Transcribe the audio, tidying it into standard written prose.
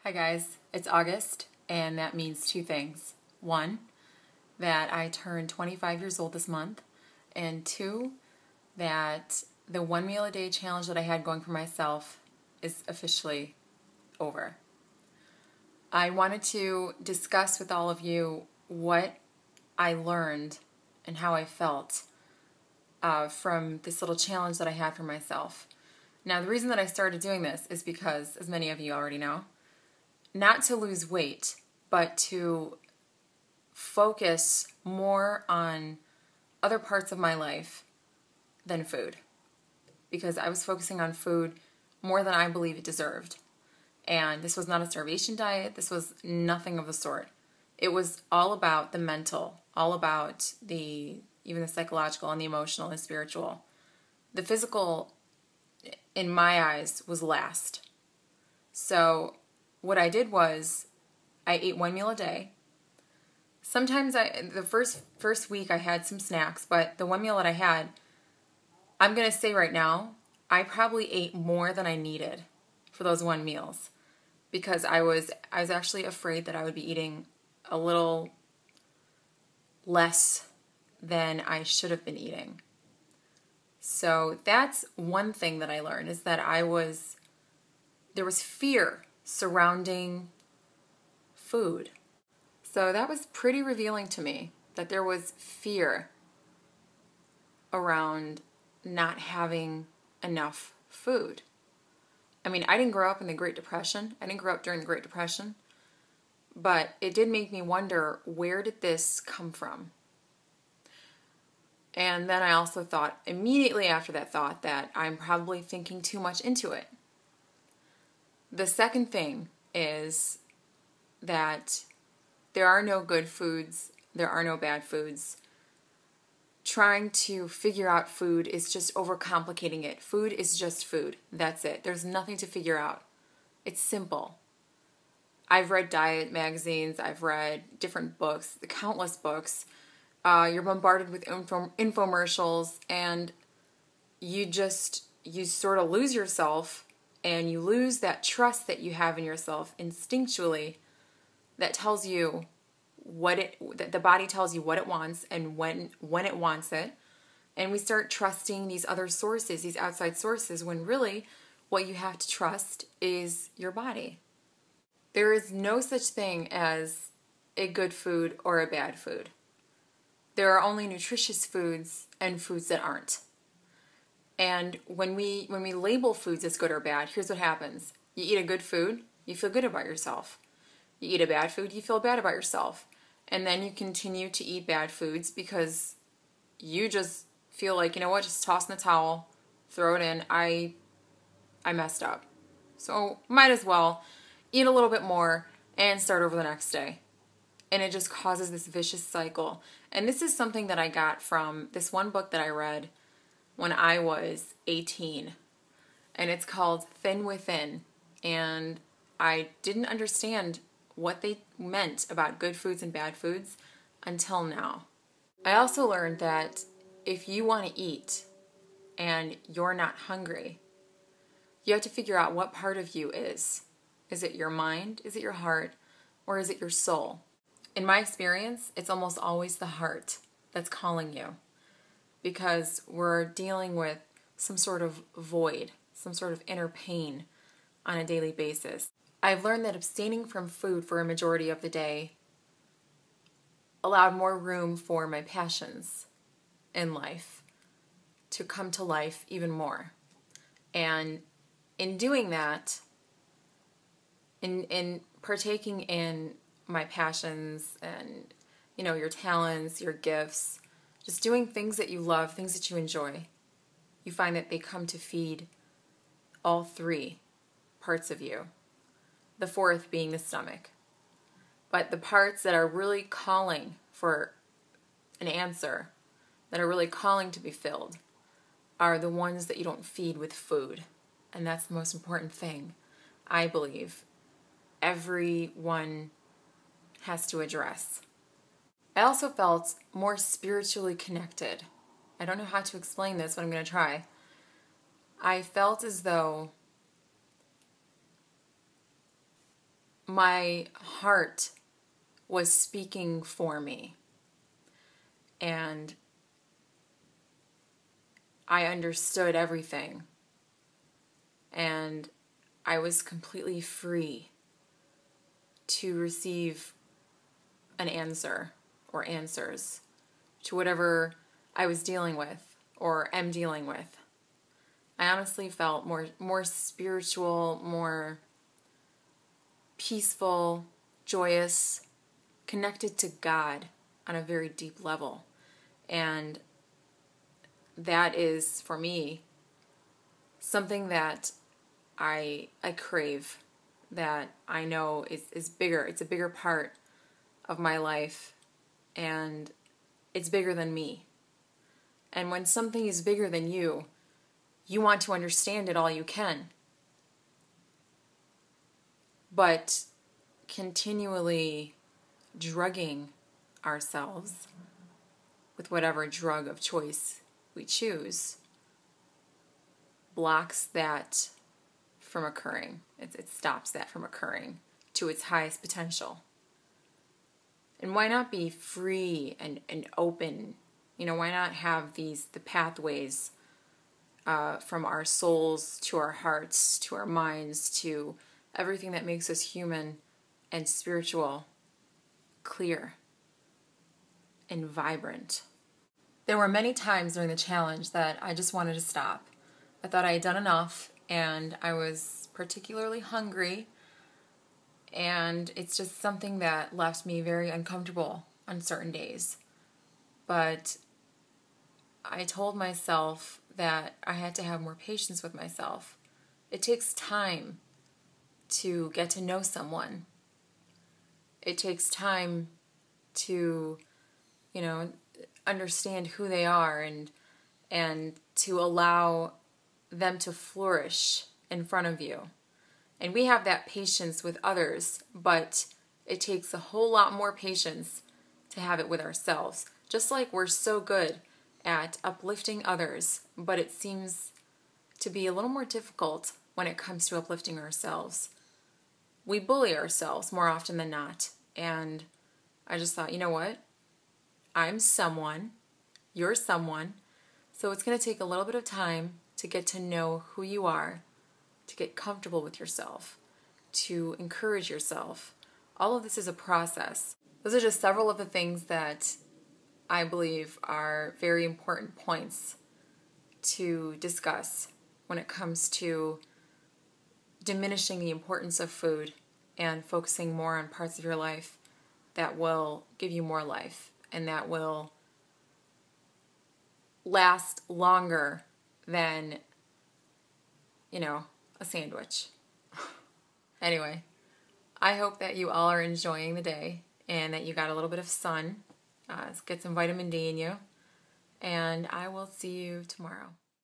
Hi guys, it's August, and that means two things. One, that I turned 25 years old this month, and two, that the 1 meal a day challenge that I had going for myself is officially over. I wanted to discuss with all of you what I learned and how I felt from this little challenge that I had for myself. Now, the reason that I started doing this is because, as many of you already know, not to lose weight, but to focus more on other parts of my life than food. Because I was focusing on food more than I believe it deserved. And this was not a starvation diet. This was nothing of the sort. It was all about the mental, all about even the psychological and the emotional and spiritual. The physical, in my eyes, was last. So what I did was I ate 1 meal a day. Sometimes the first week I had some snacks, but the 1 meal that I had, I'm going to say right now, I probably ate more than I needed for those 1 meals because I was actually afraid that I would be eating a little less than I should have been eating. So that's one thing that I learned, is that there was fear surrounding food. So that was pretty revealing to me, that there was fear around not having enough food. I mean, I didn't grow up in the Great Depression. I didn't grow up during the Great Depression. But it did make me wonder, where did this come from? And then I also thought, immediately after that thought, that I'm probably thinking too much into it. The second thing is that there are no good foods, there are no bad foods. Trying to figure out food is just overcomplicating it. Food is just food. That's it. There's nothing to figure out. It's simple. I've read diet magazines, I've read different books, countless books. You're bombarded with infomercials, and you sort of lose yourself, and you lose that trust that you have in yourself instinctually, that tells you that the body tells you what it wants and when it wants it. And we start trusting these other sources, these outside sources, when really what you have to trust is your body. There is no such thing as a good food or a bad food. There are only nutritious foods and foods that aren't. And when we label foods as good or bad, here's what happens. You eat a good food, you feel good about yourself. You eat a bad food, you feel bad about yourself. And then you continue to eat bad foods because you just feel like, you know what, just toss in the towel, throw it in, I messed up. So might as well eat a little bit more and start over the next day. And it just causes this vicious cycle. And this is something that I got from this one book that I read when I was 18. And it's called Thin Within. And I didn't understand what they meant about good foods and bad foods until now. I also learned that if you want to eat and you're not hungry, you have to figure out what part of you is. Is it your mind? Is it your heart? Or is it your soul? In my experience, it's almost always the heart that's calling you, because we're dealing with some sort of void, some sort of inner pain on a daily basis. I've learned that abstaining from food for a majority of the day allowed more room for my passions in life to come to life even more. And in doing that, in partaking in my passions and, your talents, your gifts, just doing things that you love, things that you enjoy, you find that they come to feed all three parts of you. The fourth being the stomach. But the parts that are really calling for an answer, that are really calling to be filled, are the ones that you don't feed with food. And that's the most important thing, I believe, everyone has to address. I also felt more spiritually connected. I don't know how to explain this, but I'm going to try. I felt as though my heart was speaking for me. And I understood everything. And I was completely free to receive an answer or answers to whatever I was dealing with or am dealing with. I honestly felt more spiritual, more peaceful, joyous, connected to God on a very deep level. And that is, for me, something that I crave, that I know is bigger. It's a bigger part of my life, and it's bigger than me. And when something is bigger than you, you want to understand it all you can. But continually drugging ourselves with whatever drug of choice we choose blocks that from occurring. It stops that from occurring to its highest potential. And why not be free and open? Why not have the pathways from our souls to our hearts, to our minds, to everything that makes us human and spiritual, clear and vibrant. There were many times during the challenge that I just wanted to stop. I thought I had done enough, and I was particularly hungry, and it's just something that left me very uncomfortable on certain days. But I told myself that I had to have more patience with myself. It takes time to get to know someone. It takes time to, understand who they are and to allow them to flourish in front of you. And we have that patience with others, but it takes a whole lot more patience to have it with ourselves. Just like we're so good at uplifting others, but it seems to be a little more difficult when it comes to uplifting ourselves. We bully ourselves more often than not. And I just thought, you know what? I'm someone, you're someone, so it's going to take a little bit of time to get to know who you are, to get comfortable with yourself, to encourage yourself. All of this is a process. Those are just several of the things that I believe are very important points to discuss when it comes to diminishing the importance of food and focusing more on parts of your life that will give you more life and that will last longer than, a sandwich. Anyway, I hope that you all are enjoying the day and that you got a little bit of sun. Get some vitamin D in you. And I will see you tomorrow.